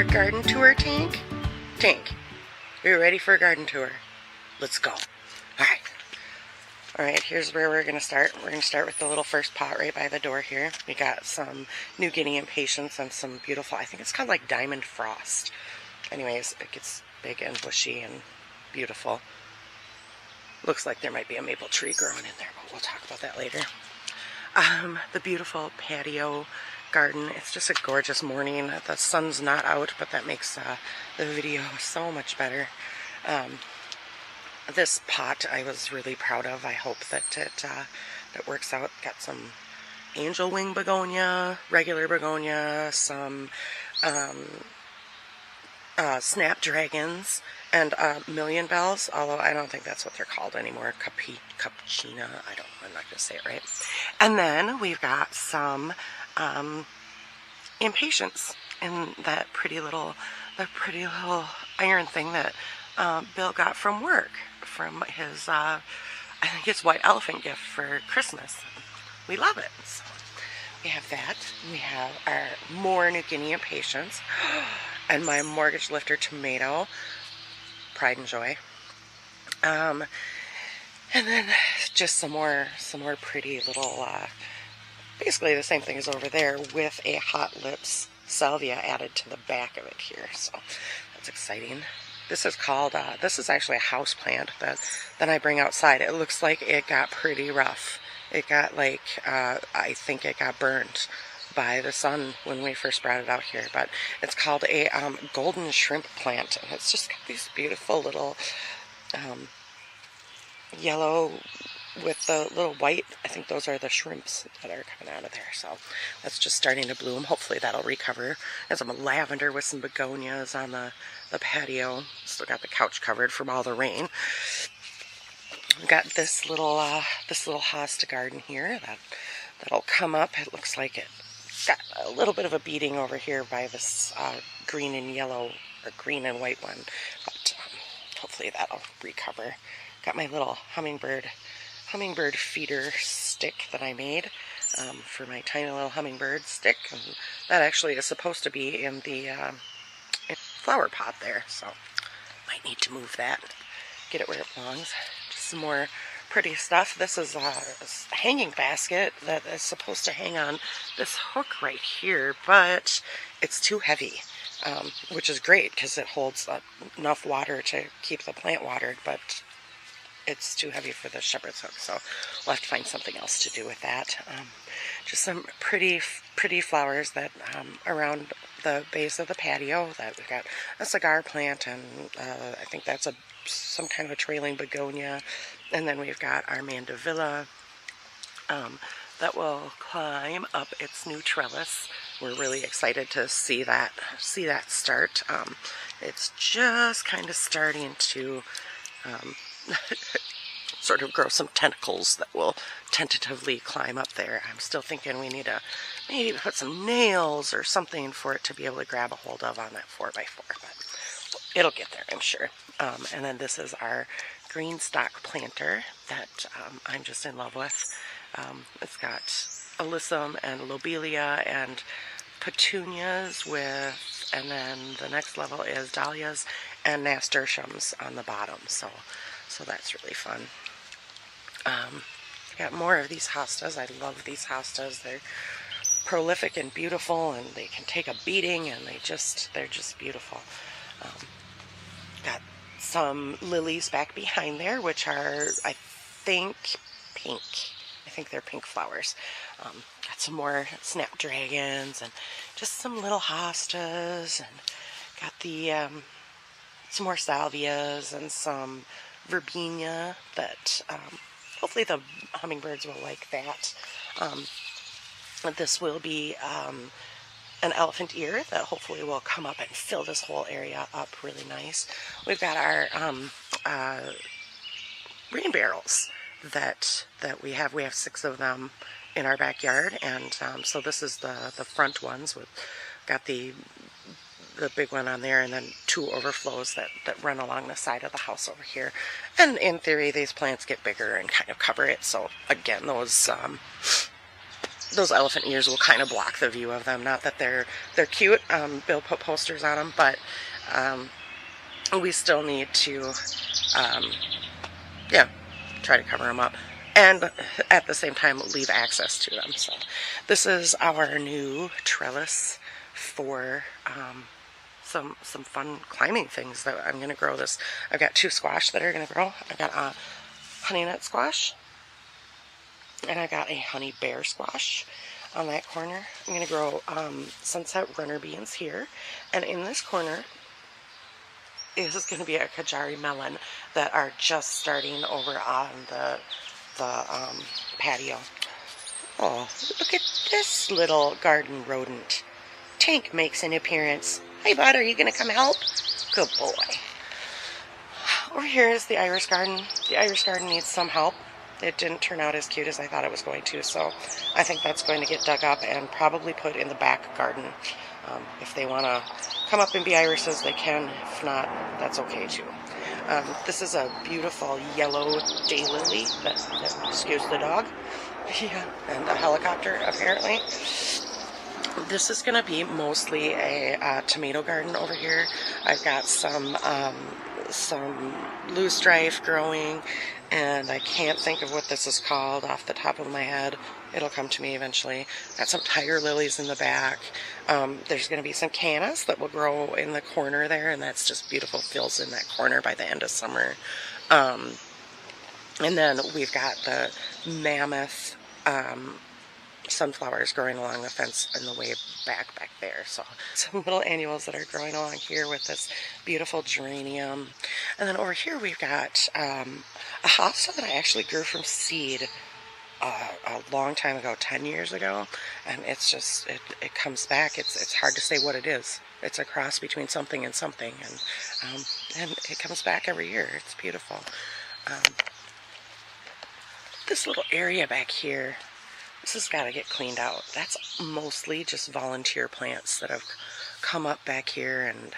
a garden tour, Tank? Tank, are you ready for a garden tour? Let's go. Alright. Alright, here's where we're going to start. We're going to start with the little first pot right by the door here. We got some New Guinea impatiens and some beautiful, I think it's called like Diamond Frost. Anyways, it gets big and bushy and beautiful. Looks like there might be a maple tree growing in there, but we'll talk about that later. The beautiful patio garden. It's just a gorgeous morning. The sun's not out, but that makes the video so much better. This pot I was really proud of. I hope that it works out. Got some angel wing begonia, regular begonia, some snapdragons, and million bells, although I don't think that's what they're called anymore. Capuchina, I'm not going to say it right. And then we've got some impatiens in that pretty little iron thing that Bill got from work, from his, I think it's white elephant gift for Christmas. We love it. So we have that. We have our more New Guinea impatiens, and my mortgage lifter tomato, pride and joy. And then just some more pretty little, basically the same thing as over there, with a Hot Lips salvia added to the back of it here. So that's exciting. This is called, this is actually a house plant that then I bring outside. It looks like it got pretty rough. It got like, I think it got burned by the sun when we first brought it out here. But it's called a golden shrimp plant. And it's just got these beautiful little yellow with the little white. I think those are the shrimps that are coming out of there. So that's just starting to bloom. Hopefully that'll recover. And some lavender with some begonias on the patio. Still got the couch covered from all the rain. We've got this little hosta garden here that'll come up. It looks like it got a little bit of a beating over here by this green and yellow, or green and white one, but hopefully that'll recover. Got my little hummingbird feeder stick that I made for my tiny little hummingbird stick, and that actually is supposed to be in the flower pot there, so might need to move that, get it where it belongs. Just some more pretty stuff. This is a hanging basket that is supposed to hang on this hook right here, but it's too heavy, which is great because it holds enough water to keep the plant watered, but it's too heavy for the shepherd's hook, so we'll have to find something else to do with that. Just some pretty flowers that around the base of the patio. That we've got a cigar plant, and I think that's some kind of a trailing begonia. And then we've got our mandevilla that will climb up its new trellis. We're really excited to see that start. It's just kind of starting to sort of grow some tentacles that will tentatively climb up there. I'm still thinking we need to maybe put some nails or something for it to be able to grab a hold of on that 4x4, but it'll get there, I'm sure. And then this is our green stock planter that I'm just in love with. It's got alyssum and lobelia and petunias with, and then the next level is dahlias and nasturtiums on the bottom. So that's really fun. Got more of these hostas. I love these hostas. They're prolific and beautiful, and they can take a beating, and they're just beautiful. Got some lilies back behind there, which are, I think, pink. I think they're pink flowers. Got some more snapdragons and just some little hostas, and got the some more salvias and some verbena that hopefully the hummingbirds will like that. This will be an elephant ear that hopefully will come up and fill this whole area up really nice. We've got our rain barrels that we have. We have 6 of them in our backyard, and so this is the front ones. We've got the big one on there, and then 2 overflows that run along the side of the house over here. And in theory, these plants get bigger and kind of cover it. So again, those those elephant ears will kind of block the view of them. Not that they're cute. Bill put posters on them, but we still need to, yeah, try to cover them up. And at the same time, leave access to them. So this is our new trellis for some fun climbing things that I'm going to grow this. I've got 2 squash that are going to grow. I've got a honey nut squash, and I got a honey bear squash on that corner. I'm going to grow sunset runner beans here, and in this corner is going to be a Kajari melon that are just starting over on the patio. Oh, look at this little garden rodent. Tank makes an appearance. Hey, bud, are you going to come help? Good boy. Over here is the iris garden. The iris garden needs some help. It didn't turn out as cute as I thought it was going to, so I think that's going to get dug up and probably put in the back garden. If they want to come up and be irises, they can. If not, that's okay too. This is a beautiful yellow daylily that excuse the dog. Yeah, and a helicopter apparently. This is going to be mostly a tomato garden over here. I've got some loosestrife growing, and I can't think of what this is called off the top of my head. It'll come to me eventually. Got some tiger lilies in the back. There's going to be some cannas that will grow in the corner there, and that's just beautiful. Fills in that corner by the end of summer. And then we've got the mammoth sunflowers growing along the fence in the way back there. So some little annuals that are growing along here with this beautiful geranium. And then over here we've got a hosta that I actually grew from seed a long time ago, 10 years ago, and it's just it comes back. It's hard to say what it is. It's a cross between something and something, and it comes back every year. It's beautiful. This little area back here, this has got to get cleaned out. That's mostly just volunteer plants that have come up back here and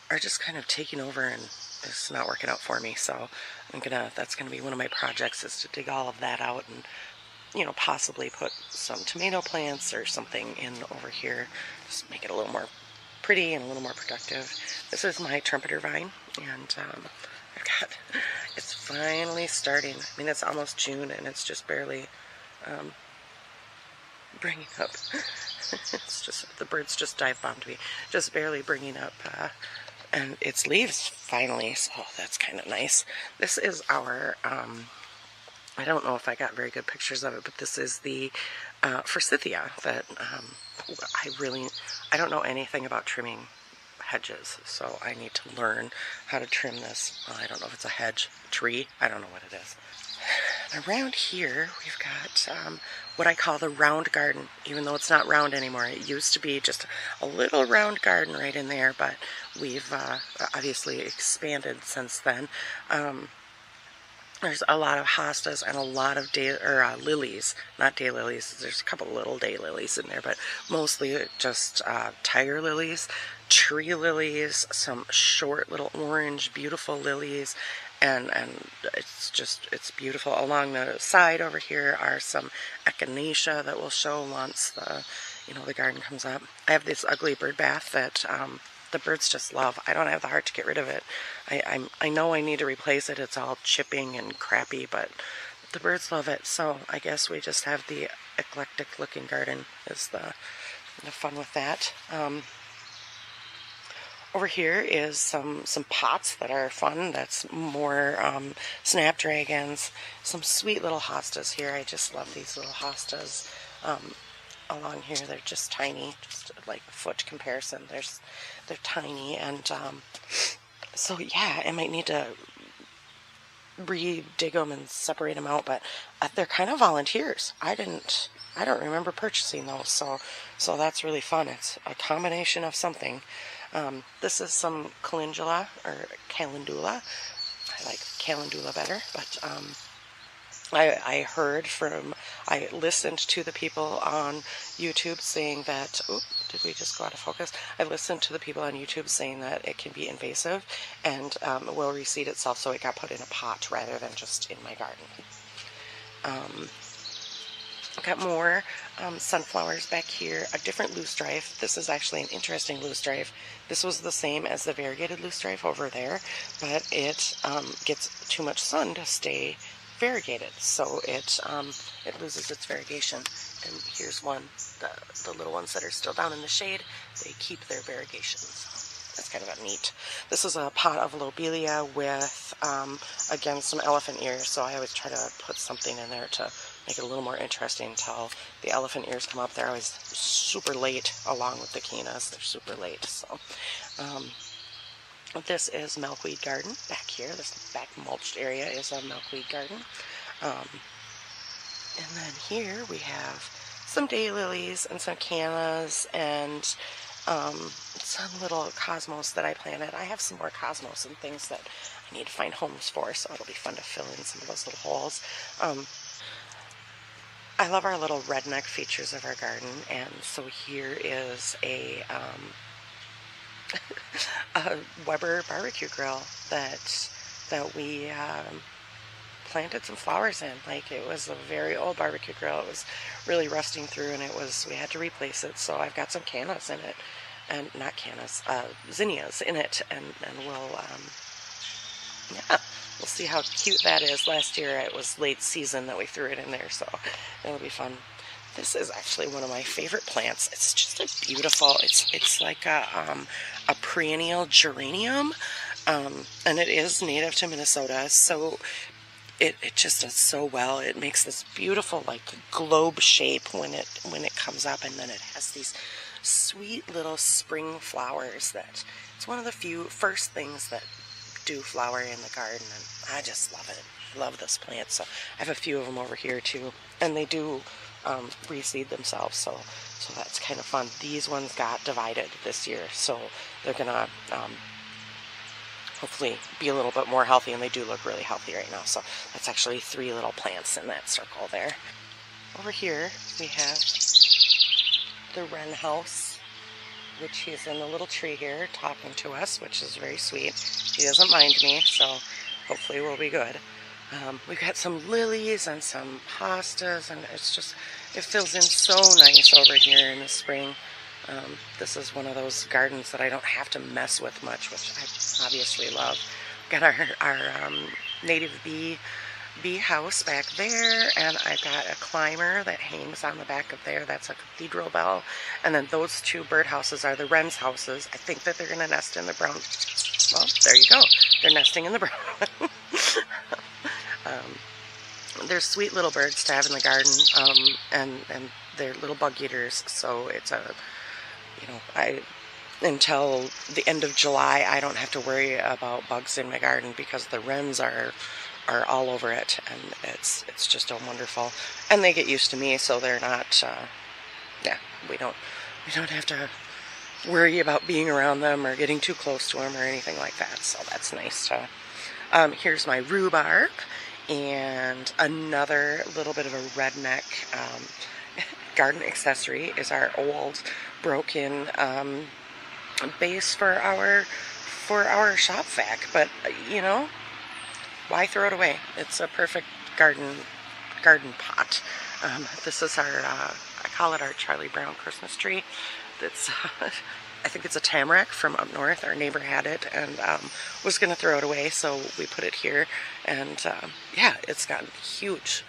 are just kind of taking over, and it's not working out for me. So that's gonna be one of my projects, is to dig all of that out and, you know, possibly put some tomato plants or something in over here, just make it a little more pretty and a little more productive. This is my trumpeter vine, and it's finally starting. I mean, it's almost June and it's just barely bringing up. It's just, the birds just dive bombed me, just barely bringing up and its leaves finally, so that's kind of nice. This is our I don't know if I got very good pictures of it, but this is the forsythia that I don't know anything about trimming hedges, so I need to learn how to trim this. Well, I don't know if it's a hedge, tree, I don't know what it is. Around here we've got what I call the round garden, even though it's not round anymore. It used to be just a little round garden right in there, but we've obviously expanded since then. There's a lot of hostas and a lot of lilies, not daylilies. There's a couple of little daylilies in there, but mostly just tiger lilies, tree lilies, some short little orange beautiful lilies, and it's beautiful. Along the side over here are some echinacea that will show once the garden comes up. I have this ugly bird bath that the birds just love. I don't have the heart to get rid of it. I know I need to replace it. It's all chipping and crappy, but the birds love it. So I guess we just have the eclectic looking garden is the fun with that. Over here is some pots that are fun. That's more snapdragons. Some sweet little hostas here. I just love these little hostas. Along here, they're just tiny, just like a foot comparison. They're tiny, and so yeah, I might need to re-dig them and separate them out, but they're kind of volunteers. I don't remember purchasing those, so that's really fun. It's a combination of something. This is some calendula, or calendula. I like calendula better, but I listened to the people on YouTube saying that, did we just go out of focus? I listened to the people on YouTube saying that it can be invasive and will reseed itself, so it got put in a pot rather than just in my garden. I've got more sunflowers back here, a different loosestrife. This is actually an interesting loosestrife. This was the same as the variegated loosestrife over there, but it gets too much sun to stay variegated, so it loses its variegation. And here's one, the little ones that are still down in the shade, they keep their variegation. So that's kind of neat. This is a pot of lobelia with, again, some elephant ears, so I always try to put something in there to make it a little more interesting until the elephant ears come up. They're always super late along with the Kinas. They're super late. So this is milkweed garden back here. This back mulched area is a milkweed garden. And then here we have some daylilies and some cannas and some little cosmos that I planted. I have some more cosmos and things that I need to find homes for, so it'll be fun to fill in some of those little holes. I love our little redneck features of our garden, and so here is a Weber barbecue grill that we planted some flowers in. Like, it was a very old barbecue grill. It was really rusting through, and we had to replace it. So I've got some cannas in it, and not cannas, zinnias in it, and we'll we'll see how cute that is. Last year it was late season that we threw it in there, so it'll be fun. This is actually one of my favorite plants. It's just a beautiful, it's like a perennial geranium, and it is native to Minnesota, so it just does so well. It makes this beautiful like globe shape when it comes up, and then it has these sweet little spring flowers that it's one of the first things that do flower in the garden, and I just love it. I love this plant. So I have a few of them over here too, and they do reseed themselves, so that's kind of fun. These ones got divided this year, so they're gonna hopefully be a little bit more healthy, and they do look really healthy right now. So that's actually 3 little plants in that circle there. Over here we have the wren house, which he's in the little tree here talking to us, which is very sweet. He doesn't mind me, so hopefully we'll be good. We've got some lilies and some hostas, and it fills in so nice over here in the spring. This is one of those gardens that I don't have to mess with much, which I obviously love. Got our native bee house back there, and I've got a climber that hangs on the back of there. That's a cathedral bell. And then those 2 bird houses are the wren's houses. I think that they're going to nest in the brown. Well, there you go. They're nesting in the brown. They're sweet little birds to have in the garden, and they're little bug eaters. So it's until the end of July, I don't have to worry about bugs in my garden because the wrens are all over it, and it's just wonderful. And they get used to me, so they're not. We don't have to worry about being around them or getting too close to them or anything like that. So that's nice. Here's my rhubarb, and another little bit of a redneck garden accessory is our old broken base for our shop vac. But why throw it away? It's a perfect garden pot. This is our I call it our Charlie Brown Christmas tree. It's I think it's a tamarack from up north. Our neighbor had it and was going to throw it away, so we put it here. And yeah, it's gotten huge.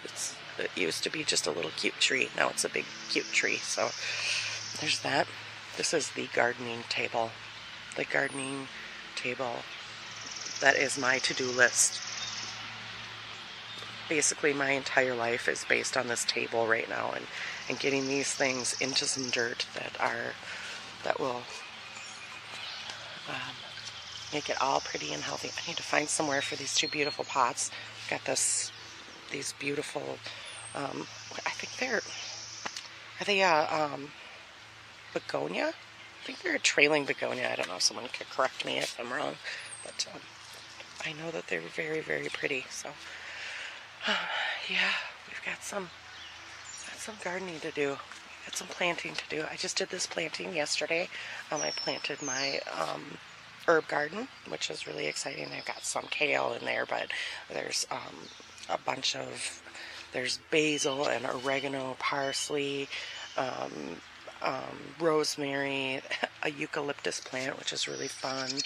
It used to be just a little cute tree. Now it's a big cute tree. So there's that. This is the gardening table. The gardening table that is my to-do list. Basically, my entire life is based on this table right now, and getting these things into some dirt that will make it all pretty and healthy. I need to find somewhere for these 2 beautiful pots. Got these beautiful, I think are they begonia? I think they're a trailing begonia. I don't know, someone could correct me if I'm wrong, but I know that they're very, very pretty. So yeah, we've got some gardening to do. Got some planting to do. I just did this planting yesterday. I planted my herb garden, which is really exciting. I've got some kale in there, but there's a bunch of There's basil and oregano, parsley, rosemary, a eucalyptus plant, which is really fun.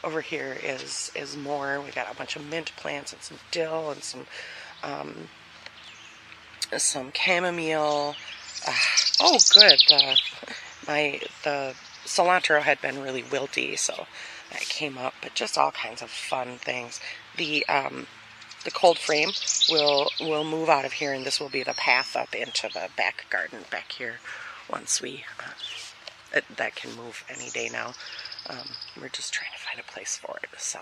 Over here is more. We got a bunch of mint plants and some dill and some chamomile. Oh, good. The cilantro had been really wilty, so that came up. But just all kinds of fun things. The cold frame will move out of here, and this will be the path up into the back garden back here. Once we that can move any day now. We're just trying to find a place for it. So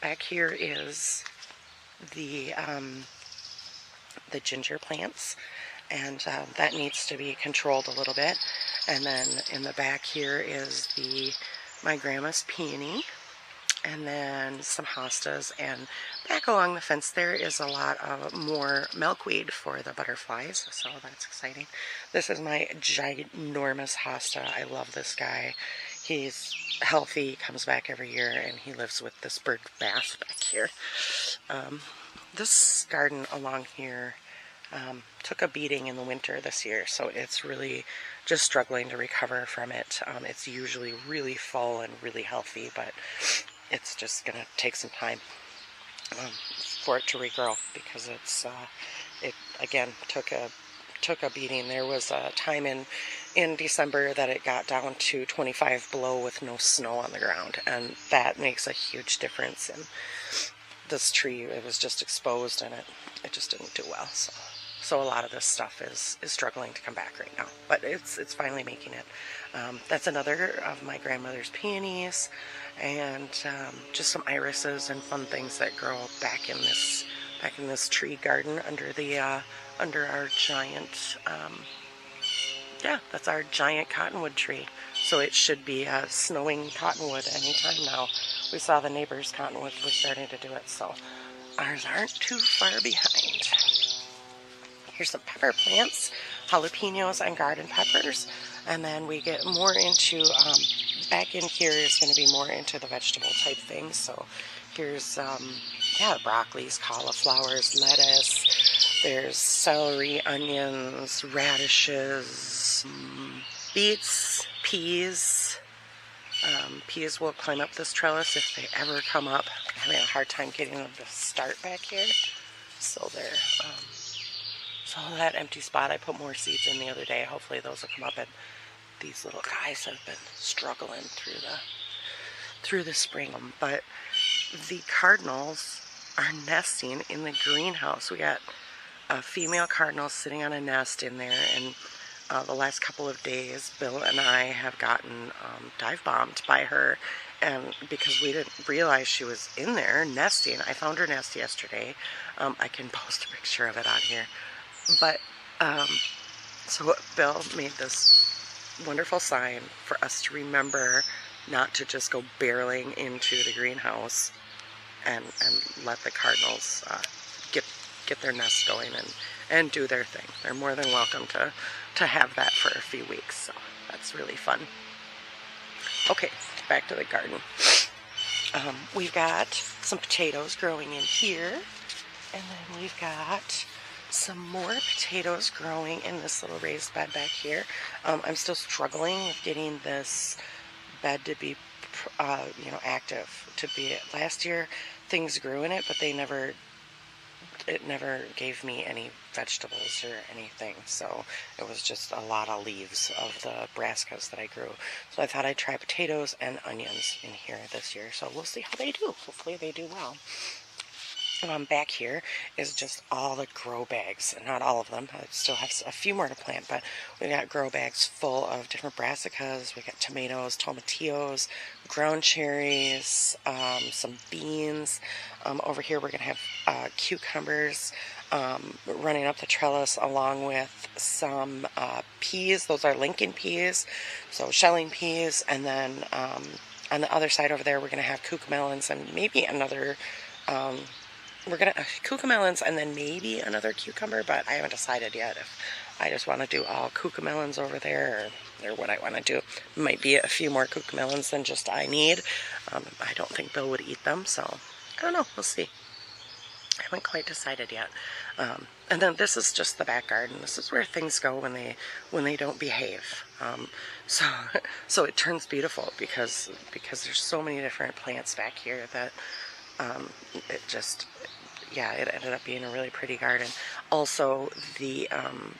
back here is the ginger plants, and that needs to be controlled a little bit. And then in the back here is my grandma's peony, and then some hostas, and back along the fence there is a lot of more milkweed for the butterflies, so that's exciting. This is my ginormous hosta. I love this guy. He's healthy, comes back every year, and he lives with this bird bath back here. This garden along here took a beating in the winter this year, so it's really just struggling to recover from it. It's usually really full and really healthy, but it's just going to take some time for it to regrow, because it again took a beating. There was a time in December that it got down to 25 below with no snow on the ground, and that makes a huge difference in this tree. It was just exposed, and it just didn't do well. So a lot of this stuff is struggling to come back right now, but it's finally making it. That's another of my grandmother's peonies, and just some irises and fun things that grow back in this tree garden under our giant. That's our giant cottonwood tree. So it should be snowing cottonwood anytime now. We saw the neighbors' cottonwoods were starting to do it, so ours aren't too far behind. Here's some pepper plants, jalapenos and garden peppers, and then we get more into, back in here is going to be more into the vegetable type things. So here's, broccolis, cauliflowers, lettuce, there's celery, onions, radishes, beets, peas. Peas will climb up this trellis if they ever come up. I'm having a hard time getting them to start back here. So they're, so that empty spot, I put more seeds in the other day. Hopefully those will come up, and these little guys have been struggling through the spring. But the cardinals are nesting in the greenhouse. We got a female cardinal sitting on a nest in there, and the last couple of days, Bill and I have gotten dive bombed by her, and because we didn't realize she was in there nesting. I found her nest yesterday. I can post a picture of it on here. But, so Bill made this wonderful sign for us to remember not to just go barreling into the greenhouse and let the cardinals get their nest going and do their thing. They're more than welcome to have that for a few weeks, so that's really fun. Okay, back to the garden. We've got some potatoes growing in here, and then we've got some more potatoes growing in this little raised bed back here. I'm still struggling with getting this bed to be, active. Last year things grew in it, but it never gave me any vegetables or anything. So it was just a lot of leaves of the brassicas that I grew. So I thought I'd try potatoes and onions in here this year. So we'll see how they do. Hopefully they do well. Back here is just all the grow bags. Not all of them. I still have a few more to plant, but we got grow bags full of different brassicas. We got tomatoes, tomatillos, ground cherries, some beans. Over here we're going to have cucumbers running up the trellis, along with some peas. Those are Lincoln peas, so shelling peas. And then on the other side over there we're going to have cucamelons and maybe another... we're going to cucamelons and then maybe another cucumber, but I haven't decided yet if I just want to do all cucamelons over there or what I want to do. Might be a few more cucamelons than just I need. I don't think Bill would eat them, so I don't know. We'll see. I haven't quite decided yet. And then this is just the back garden. This is where things go when they don't behave. So so it turns beautiful because there's so many different plants back here that it just, yeah, it ended up being a really pretty garden. Also, the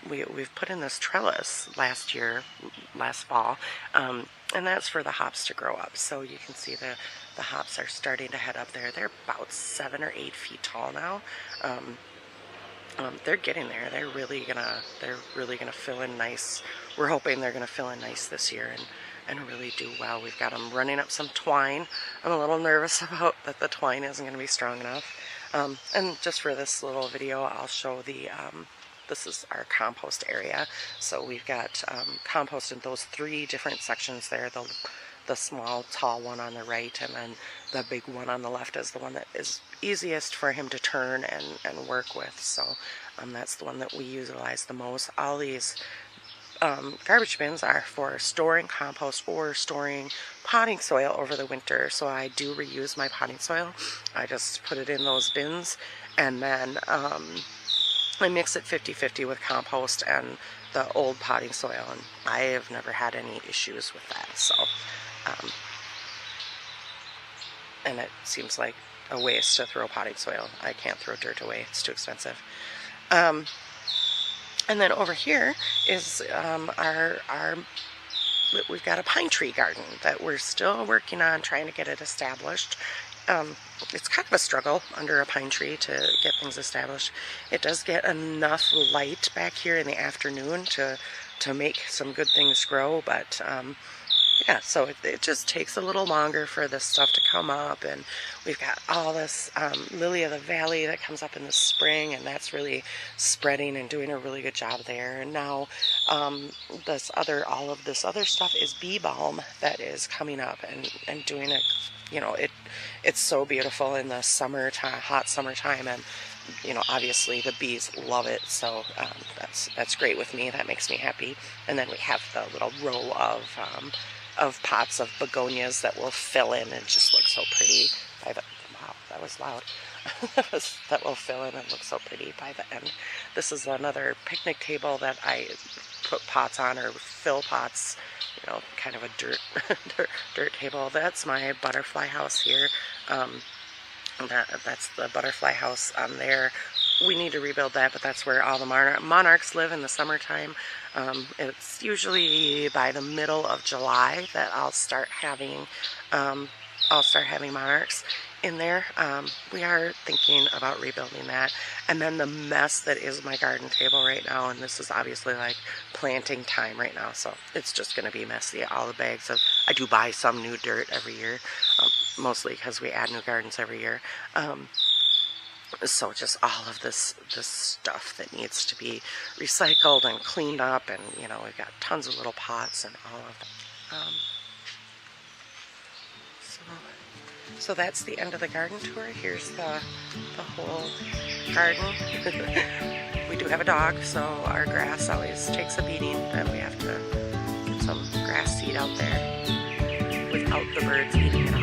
we've put in this trellis last fall, and that's for the hops to grow up. So you can see the hops are starting to head up there. They're about 7 or 8 feet tall now. They're getting there. They're really gonna fill in nice. We're hoping they're gonna fill in nice this year and really do well. We've got them running up some twine. I'm a little nervous about that the twine isn't going to be strong enough. And just for this little video, I'll show this is our compost area. So we've got compost in those 3 different sections there. The small, tall one on the right, and then the big one on the left is the one that is easiest for him to turn and work with. So that's the one that we utilize the most. All these garbage bins are for storing compost or storing potting soil over the winter. So I do reuse my potting soil. I just put it in those bins, and then I mix it 50-50 with compost and the old potting soil, and I have never had any issues with that. So and it seems like a waste to throw potting soil. I can't throw dirt away, it's too expensive. And then over here is we've got a pine tree garden that we're still working on trying to get it established. It's kind of a struggle under a pine tree to get things established. It does get enough light back here in the afternoon to make some good things grow, but yeah, so it just takes a little longer for this stuff to come up, and we've got all this lily of the valley that comes up in the spring, and that's really spreading and doing a really good job there. And now all of this other stuff is bee balm that is coming up and doing it. You know, it's so beautiful in the summertime, hot summertime, and you know, obviously the bees love it, so that's great with me. That makes me happy. And then we have the little row of pots of begonias that will fill in and just look so pretty by the, wow, that was loud. That will fill in and look so pretty by the end. This is another picnic table that I put pots on, or fill pots, you know, kind of a dirt table. That's my butterfly house here. That's the butterfly house on there. We need to rebuild that, but that's where all the monarchs live in the summertime. It's usually by the middle of July that I'll start having monarchs in there. We are thinking about rebuilding that. And then the mess that is my garden table right now, and this is obviously like planting time right now, so it's just going to be messy. All the bags of, I do buy some new dirt every year, mostly because we add new gardens every year. So just all of this stuff that needs to be recycled and cleaned up, and you know, we've got tons of little pots and all of that. So that's the end of the garden tour. Here's the whole garden. We do have a dog, so our grass always takes a beating, and we have to put some grass seed out there without the birds eating it